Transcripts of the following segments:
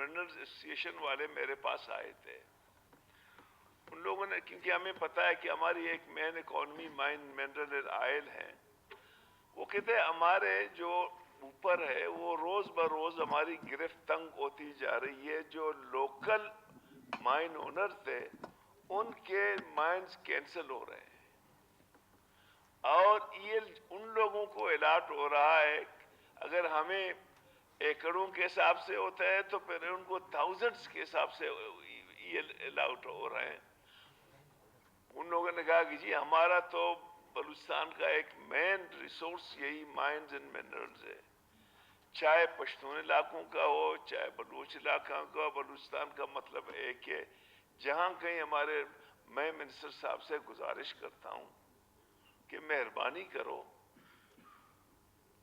Mineral association والے میرے پاس آئے تھے. ان لوگوں نے, کیونکہ ہمیں پتا ہے کہ ہماری ایک مین اکانومی مائن منرل آئل ہے, وہ کہتے ہیں ہمارے جو اوپر ہے وہ روز بروز ہماری گرفت تنگ ہوتی جا رہی ہے. جو لوکل مائن اونر تھے ان کے مائنز کینسل ہو رہے ہیں, اور یہ ان لوگوں کو الاٹ ہو رہا ہے. اگر ہمیں ایکڑوں کے حساب سے ہوتا ہے تو پھر ان کو تھاؤزنڈز کے حساب سے الاٹ ہو رہے ہیں. ان لوگوں نے کہا کہ جی ہمارا تو بلوچستان کا ایک مین ریسورس یہی مائنز اینڈ منرلز ہے, چاہے پشتون علاقوں کا ہو چاہے بلوچ علاقوں کا. بلوچستان کا مطلب ایک ہے. جہاں کہیں ہمارے, میں منسٹر صاحب سے گزارش کرتا ہوں کہ مہربانی کرو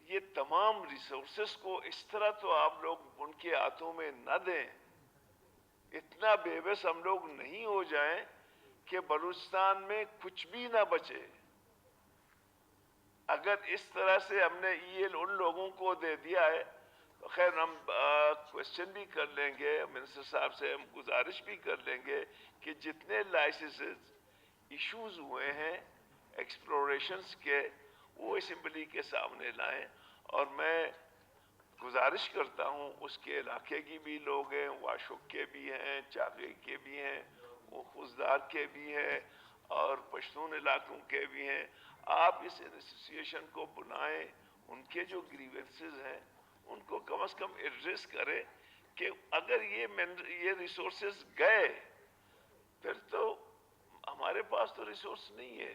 یہ تمام ریسورسز کو اس طرح تو آپ لوگ ان کے ہاتھوں میں نہ دیں. اتنا بے بس ہم لوگ نہیں ہو جائیں کہ بلوچستان میں کچھ بھی نہ بچے. اگر اس طرح سے ہم نے ای ایل ان لوگوں کو دے دیا ہے تو خیر ہم کوشچن بھی کر لیں گے منسٹر صاحب سے, ہم گزارش بھی کر لیں گے کہ جتنے لائسنسز ایشوز ہوئے ہیں ایکسپلوریشنز کے وہ اسمبلی کے سامنے لائیں. اور میں گزارش کرتا ہوں, اس کے علاقے کی بھی لوگ ہیں, واشک کے بھی ہیں, چاغی کے بھی ہیں, وہ خوزدار کے بھی ہیں اور پشتون علاقوں کے بھی ہیں. آپ اس ایسوسیشن کو بلائیں, ان کے جو گریونسز ہیں ان کو کم از کم ایڈریس کریں کہ اگر یہ ریسورسز گئے پھر تو ہمارے پاس تو ریسورس نہیں ہے.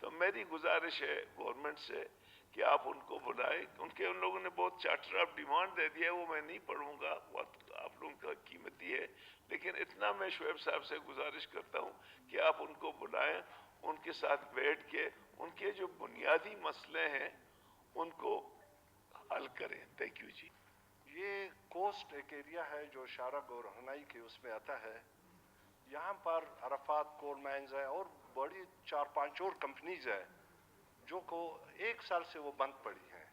تو میری گزارش ہے گورنمنٹ سے کہ آپ ان کو بلائیں. ان لوگوں نے بہت چارٹر آف ڈیمانڈ دے دیا, وہ میں نہیں پڑھوں گا, وقت آپ لوگوں کا قیمتی ہے, لیکن اتنا میں شعیب صاحب سے گزارش کرتا ہوں کہ آپ ان کو بلائیں, ان کے ساتھ بیٹھ کے ان کے جو بنیادی مسئلے ہیں ان کو حل کریں. تھینک یو جی. یہ کوسٹ ایک ایریا ہے جو شارق اور ہنائی کے اس میں آتا ہے. یہاں پر عرفات کول مائنز ہے اور بڑی 4-5 اور کمپنیز ہیں جو کو 1 سال سے وہ بند پڑی ہیں.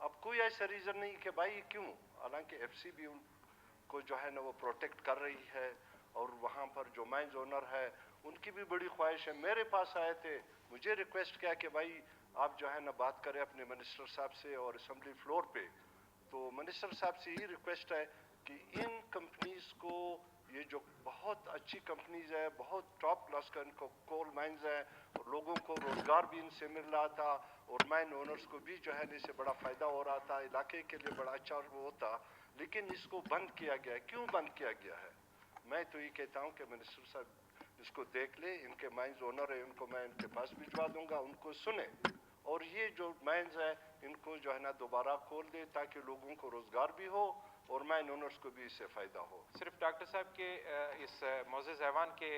اب کوئی ایسا ریزن نہیں کہ بھائی کیوں, حالانکہ ایف سی بھی ان کو جو ہے نا وہ پروٹیکٹ کر رہی ہے, اور وہاں پر جو مائنز اونر ہے ان کی بھی بڑی خواہش ہے. میرے پاس آئے تھے, مجھے ریکویسٹ کیا کہ بھائی آپ جو ہے نا بات کریں اپنے منسٹر صاحب سے اور اسمبلی فلور پہ. تو منسٹر صاحب سے یہ ریکویسٹ ہے کہ ان کمپنیز کو, یہ جو بہت اچھی کمپنیز ہے, بہت ٹاپ کلاس کا ان کو کول مائنز ہیں, اور لوگوں کو روزگار بھی ان سے مل رہا تھا, اور مائن اونرز کو بھی جو ہے اس سے بڑا فائدہ ہو رہا تھا, علاقے کے لیے بڑا اچھا وہ ہوتا, لیکن اس کو بند کیا گیا ہے. کیوں بند کیا گیا ہے؟ میں تو یہ کہتا ہوں کہ منسٹر صاحب اس کو دیکھ لیں. ان کے مائنز اونر ہیں, ان کو میں ان کے پاس بھجوا دوں گا, ان کو سنیں, اور یہ جو مائنز ہیں ان کو جو ہے نا دوبارہ کھول دے تاکہ لوگوں کو روزگار بھی ہو اور مائن اونرز کو بھی اس سے فائدہ ہو. صرف ڈاکٹر صاحب کے اس معزز ایوان کے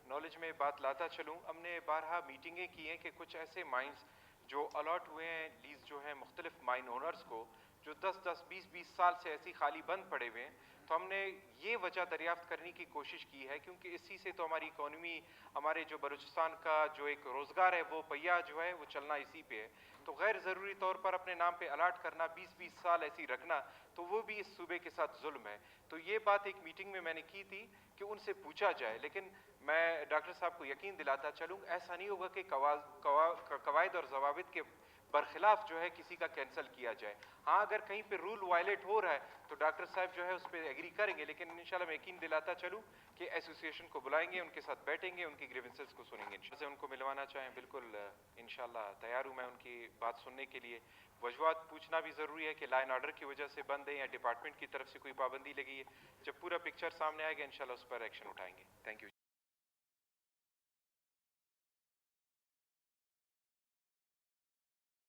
نالج میں بات لاتا چلوں, ہم نے بارہا میٹنگیں کی ہیں کہ کچھ ایسے مائنز جو الاٹ ہوئے ہیں لیز جو ہیں مختلف مائن اونرز کو, جو 10-10 20-20 سال سے ایسی خالی بند پڑے ہوئے ہیں. تو ہم نے یہ وجہ دریافت کرنے کی کوشش کی ہے, کیونکہ اسی سے تو ہماری اکانومی, ہمارے جو بلوچستان کا جو ایک روزگار ہے وہ پہیہ جو ہے وہ چلنا اسی پہ ہے. تو غیر ضروری طور پر اپنے نام پہ الاٹ کرنا, 20-20 سال ایسی رکھنا, تو وہ بھی اس صوبے کے ساتھ ظلم ہے. تو یہ بات ایک میٹنگ میں میں نے کی تھی کہ ان سے پوچھا جائے, لیکن میں ڈاکٹر صاحب کو یقین دلاتا چلوں ایسا نہیں ہوگا کہ قواعد اور ضوابط کے برخلاف جو ہے کسی کا کینسل کیا جائے. ہاں اگر کہیں پہ رول وائلیٹ ہو رہا ہے تو ڈاکٹر صاحب جو ہے اس پہ ایگری کریں گے, لیکن انشاءاللہ میں یقین دلاتا چلوں کہ ایسوسیشن کو بلائیں گے, ان کے ساتھ بیٹھیں گے, ان کی گریونسز کو سنیں گے. انشاءاللہ ان کو ملوانا چاہیں بالکل انشاءاللہ تیار ہوں میں ان کی بات سننے کے لیے. وجوہات پوچھنا بھی ضروری ہے کہ لائن آرڈر کی وجہ سے بند ہے یا ڈپارٹمنٹ کی طرف سے کوئی پابندی لگی ہے. جب پورا پکچر سامنے آئے گا انشاءاللہ اس پر ایکشن اٹھائیں گے. Thank you.